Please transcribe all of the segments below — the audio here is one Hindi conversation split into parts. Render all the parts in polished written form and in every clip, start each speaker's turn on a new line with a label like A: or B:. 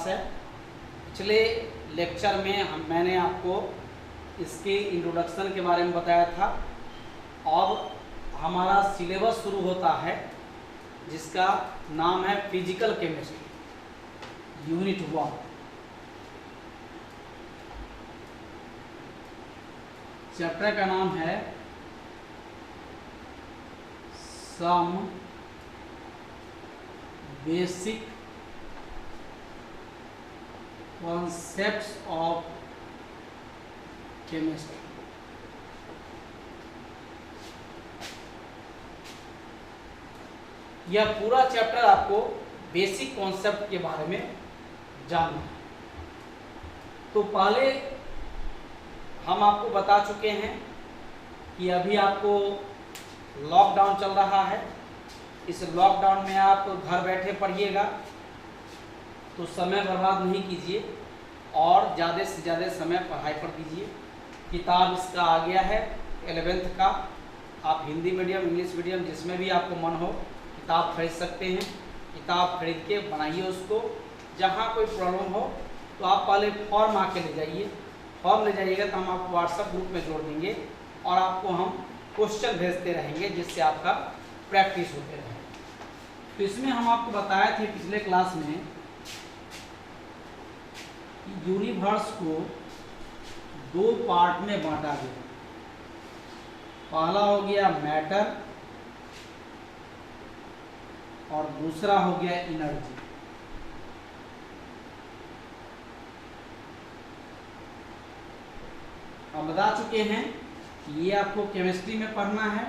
A: क्लास है। पिछले लेक्चर में मैंने आपको इसके इंट्रोडक्शन के बारे में बताया था। अब हमारा सिलेबस शुरू होता है जिसका नाम है फिजिकल केमिस्ट्री यूनिट 1। चैप्टर का नाम है some basic concepts of chemistry. यह पूरा चैप्टर आपको बेसिक कॉन्सेप्ट के बारे में जानना है। तो पहले हम आपको बता चुके हैं कि अभी आपको लॉकडाउन चल रहा है। इस लॉकडाउन में आप घर बैठे पढ़िएगा तो समय बर्बाद नहीं कीजिए और ज़्यादा से ज़्यादा समय पढ़ाई पर दीजिए। किताब इसका आ गया है 11th का। आप हिंदी मीडियम इंग्लिश मीडियम जिसमें भी आपको मन हो किताब खरीद सकते हैं। किताब खरीद के बनाइए उसको। जहाँ कोई प्रॉब्लम हो तो आप पहले फॉर्म आके ले जाइए। फॉर्म ले जाइएगा तो हम आपको व्हाट्सएप ग्रुप में जोड़ देंगे और आपको हम क्वेश्चन भेजते रहेंगे जिससे आपका प्रैक्टिस होते रहे। तो इसमें हम आपको बताए थे पिछले क्लास में कि यूनिवर्स को 2 पार्ट में बांटा गया। पहला हो गया मैटर और दूसरा हो गया एनर्जी। हम बता चुके हैं कि ये आपको केमिस्ट्री में पढ़ना है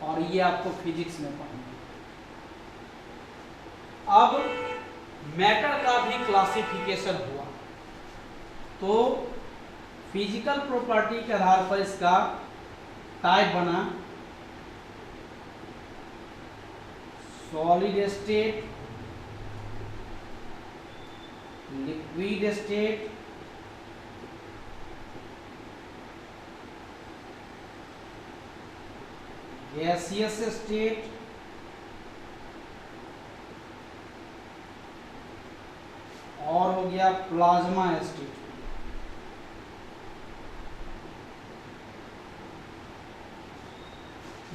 A: और ये आपको फिजिक्स में पढ़ना है। अब मैटर का भी क्लासिफिकेशन हुआ तो फिजिकल प्रॉपर्टी के आधार पर इसका टाइप बना solid state, liquid state, gaseous state और हो गया प्लाज्मा स्टेट।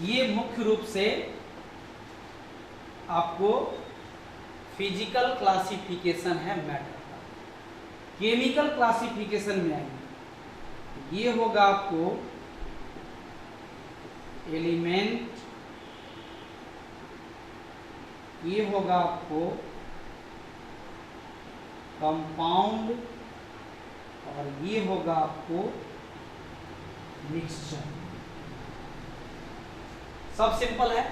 A: ये मुख्य रूप से आपको फिजिकल क्लासिफिकेशन है मैटर का। केमिकल क्लासिफिकेशन में आएंगे। ये होगा आपको एलिमेंट, ये होगा आपको कंपाउंड और ये होगा आपको मिक्सचर। सब सिंपल है।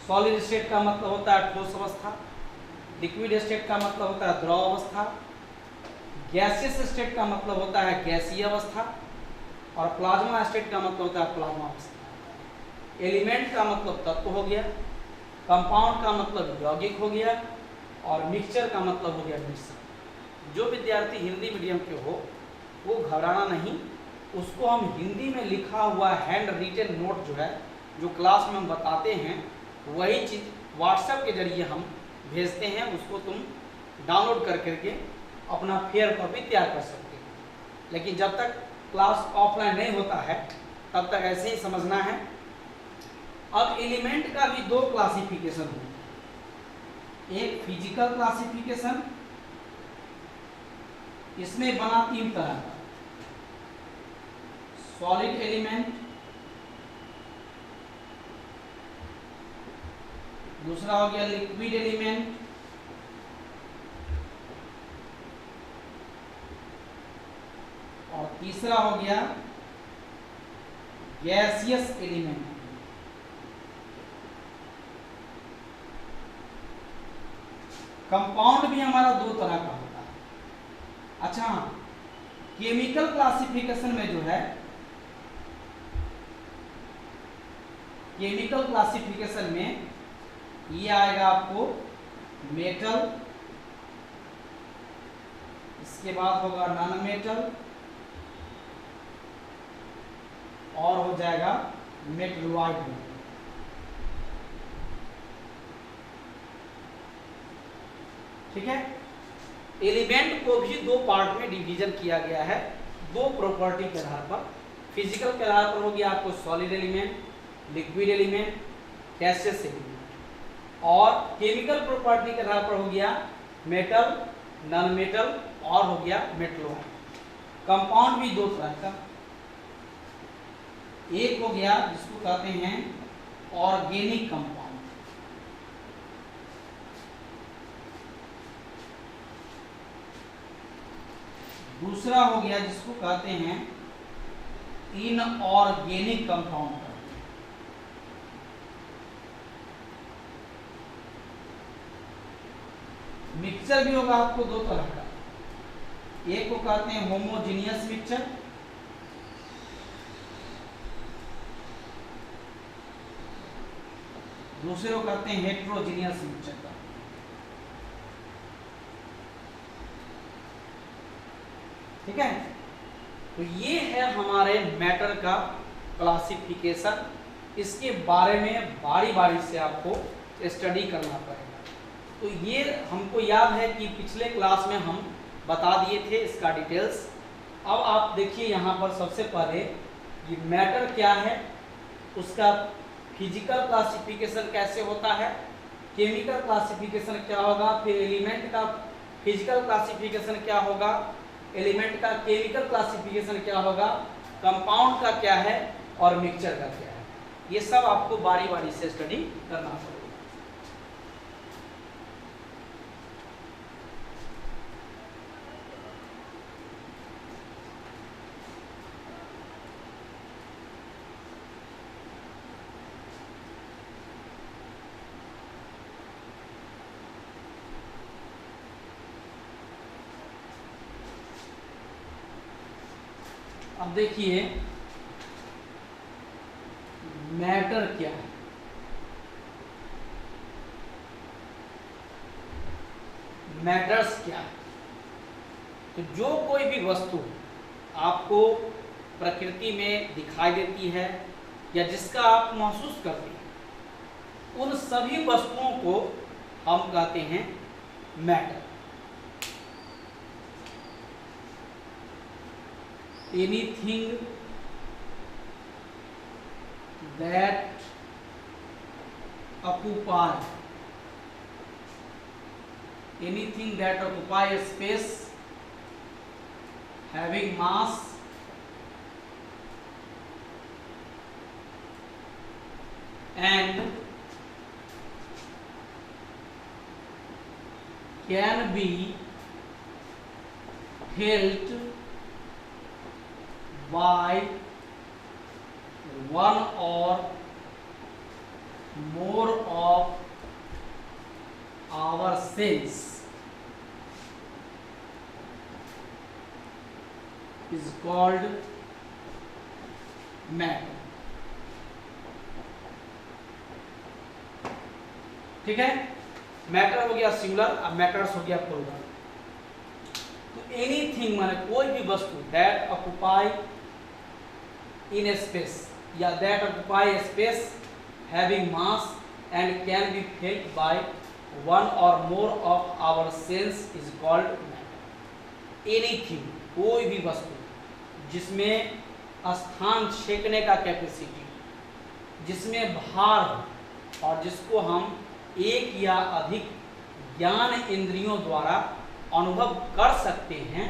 A: सॉलिड स्टेट का मतलब होता है ठोस अवस्था, लिक्विड स्टेट का मतलब होता है द्रव अवस्था, गैसियस स्टेट का मतलब होता है गैसीय अवस्था और प्लाज्मा स्टेट का मतलब होता है प्लाज्मा अवस्था। एलिमेंट का मतलब तत्व हो गया, कंपाउंड का मतलब यौगिक हो गया और मिक्सचर का मतलब हो गया मिश्रण। जो विद्यार्थी हिंदी मीडियम के हो वो घबराना नहीं, उसको हम हिंदी में लिखा हुआ हैंड रिटन नोट जो है जो क्लास में हम बताते हैं वही चीज़ व्हाट्सएप के जरिए हम भेजते हैं। उसको तुम डाउनलोड कर करके अपना फेयर कॉपी तैयार कर सकते हो। लेकिन जब तक क्लास ऑफलाइन नहीं होता है तब तक ऐसे ही समझना है। अब एलिमेंट का भी 2 क्लासिफिकेशन होता है। एक फिजिकल क्लासिफिकेशन, इसमें बना 3 तरह का, सॉलिड एलिमेंट, दूसरा हो गया लिक्विड एलिमेंट और तीसरा हो गया गैसियस एलिमेंट। कंपाउंड भी हमारा 2 तरह का होता है। अच्छा, केमिकल क्लासिफिकेशन में जो है, केमिकल क्लासिफिकेशन में ये आएगा आपको मेटल, इसके बाद होगा नॉन मेटल और हो जाएगा मेटलॉइड। ठीक है। एलिमेंट को भी दो पार्ट में डिवीजन किया गया है, दो प्रॉपर्टी के आधार पर। फिजिकल के आधार पर हो गया आपको solid element, liquid element, gaseous element, और केमिकल प्रॉपर्टी के आधार पर हो गया मेटल, नॉन मेटल और हो गया मेटलोइड। कंपाउंड भी दो तरह का, एक हो गया जिसको कहते हैं ऑर्गेनिक कंपाउंड, दूसरा हो गया जिसको कहते हैं इनऑर्गेनिक कंपाउंड। मिक्सचर भी होगा आपको दो तरह का, एक को कहते हैं होमोजीनियस मिक्सचर, दूसरे को कहते हैं हेट्रोजीनियस मिक्सचर का। ठीक है, तो ये है हमारे मैटर का क्लासिफिकेशन। इसके बारे में बारी बारी से आपको स्टडी करना पड़ेगा। तो ये हमको याद है कि पिछले क्लास में हम बता दिए थे इसका डिटेल्स। अब आप देखिए यहाँ पर सबसे पहले ये मैटर क्या है, उसका फिजिकल क्लासिफिकेशन कैसे होता है, केमिकल क्लासिफिकेशन क्या होगा, फिर एलिमेंट का फिजिकल क्लासिफिकेशन क्या होगा, एलिमेंट का केमिकल क्लासिफिकेशन क्या होगा, कंपाउंड का क्या है और मिक्सचर का क्या है। ये सब आपको बारी बारी से स्टडी करना पड़ेगा। अब देखिए मैटर क्या है। मैटर्स क्या है, तो जो कोई भी वस्तु आपको प्रकृति में दिखाई देती है या जिसका आप महसूस करते हैं, उन सभी वस्तुओं को हम कहते हैं matter. Anything that occupy a space having mass and can be felt by one or more of our sense is called matter। ठीक है, मैटर हो गया सिंगुलर, अब मैटर्स हो गया प्लूरल। तो एनीथिंग माने कोई भी वस्तु that occupy in a space या that occupy a space having mass and can be felt by one or more of our sense is called matter. Anything कोई भी वस्तु जिसमें स्थान छेकने का कैपेसिटी, जिसमें भार हो और जिसको हम एक या अधिक ज्ञान इंद्रियों द्वारा अनुभव कर सकते हैं,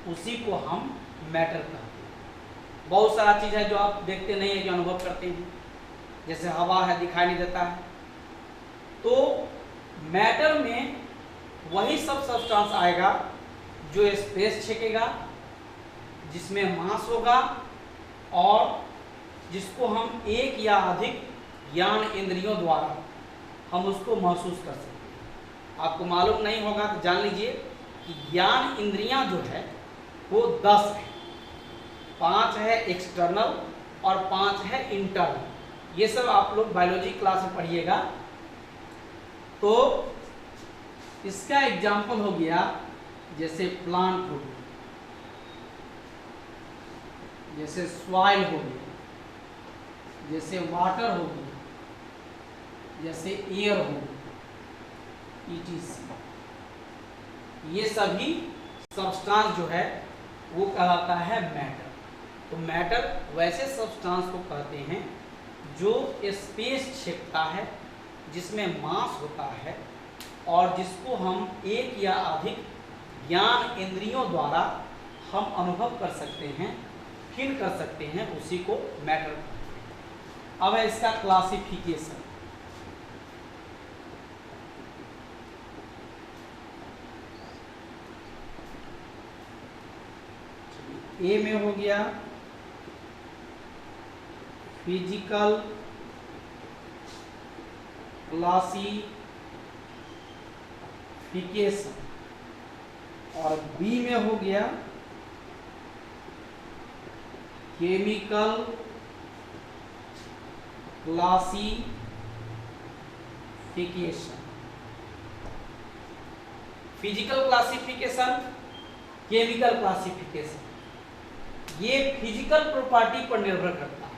A: उसी को हम मैटर कहते हैं। बहुत सारा चीज़ है जो आप देखते नहीं है, जो अनुभव करते हैं, जैसे हवा है, दिखाई नहीं देता है। तो मैटर में वही सब सब्सटेंस आएगा जो स्पेस छेकेगा, जिसमें मास होगा और जिसको हम एक या अधिक ज्ञान इंद्रियों द्वारा हम उसको महसूस कर सकते हैं। आपको मालूम नहीं होगा तो जान लीजिए कि ज्ञान इंद्रियां जो है वो 10 है, 5 है एक्सटर्नल और 5 है इंटरनल। ये सब आप लोग बायोलॉजी क्लास में पढ़िएगा। तो इसका एग्जाम्पल हो गया जैसे प्लांट हो गया, जैसे सॉइल हो गया, जैसे वाटर हो गया, जैसे एयर हो गया, ETC। ये सभी सब्सटेंस जो है वो कहलाता है मैटर। तो मैटर वैसे सब्सटेंस को कहते हैं जो स्पेस छेदता है, जिसमें मास होता है और जिसको हम एक या अधिक ज्ञान इंद्रियों द्वारा हम अनुभव कर सकते हैं, फील कर सकते हैं, उसी को मैटर कहते हैं। अब है इसका क्लासिफिकेशन। ए में हो गया फिजिकल क्लासिफिकेशन और बी में हो गया chemical classification. Physical classification, chemical classification, ये फिजिकल प्रॉपर्टी पर निर्भर करता है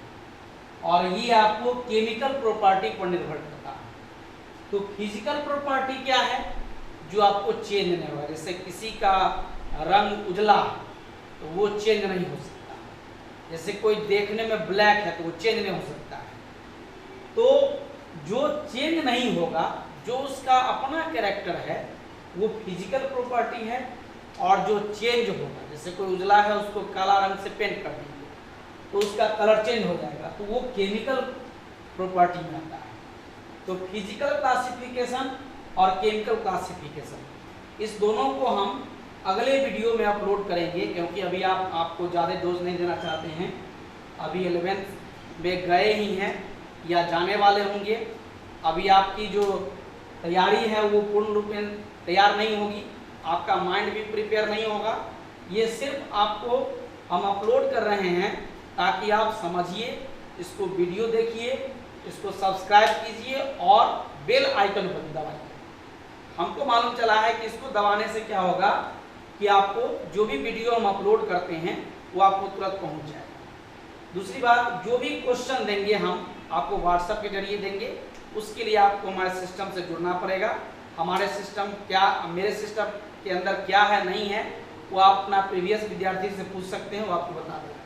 A: और ये आपको केमिकल प्रॉपर्टी पर निर्भर करता है। तो फिजिकल प्रॉपर्टी क्या है? जो आपको चेंज नहीं होगा। जैसे किसी का रंग उजला है तो वो चेंज नहीं हो सकता। जैसे कोई देखने में ब्लैक है तो वो चेंज नहीं हो सकता है। तो जो चेंज नहीं होगा, जो उसका अपना कैरेक्टर है, वो फिजिकल प्रॉपर्टी है। और जो चेंज होगा, जैसे कोई उजला है उसको काला रंग से पेंट कर देंगे तो उसका कलर चेंज हो जाएगा, तो वो केमिकल प्रॉपर्टी में आता है। तो फिजिकल क्लासिफिकेशन और केमिकल क्लासिफिकेशन, इस दोनों को हम अगले वीडियो में अपलोड करेंगे, क्योंकि अभी आपको ज़्यादा डोज नहीं देना चाहते हैं। अभी 11th में गए ही हैं या जाने वाले होंगे। अभी आपकी जो तैयारी है वो पूर्ण रूप में तैयार नहीं होगी, आपका माइंड भी प्रिपेयर नहीं होगा। ये सिर्फ आपको हम अपलोड कर रहे हैं ताकि आप समझिए, इसको वीडियो देखिए, इसको सब्सक्राइब कीजिए और बेल आइकन पर दबाइए। हमको मालूम चला है कि इसको दबाने से क्या होगा कि आपको जो भी वीडियो हम अपलोड करते हैं वो आपको तुरंत पहुंच जाएगा। दूसरी बात, जो भी क्वेश्चन देंगे हम आपको व्हाट्सएप के जरिए देंगे, उसके लिए आपको हमारे सिस्टम से जुड़ना पड़ेगा। हमारे सिस्टम क्या, मेरे सिस्टम के अंदर क्या है नहीं है, वो आप अपना प्रीवियस विद्यार्थी से पूछ सकते हैं, वो आपको बता देगा।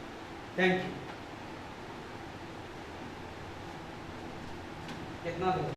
A: Thank you. कितना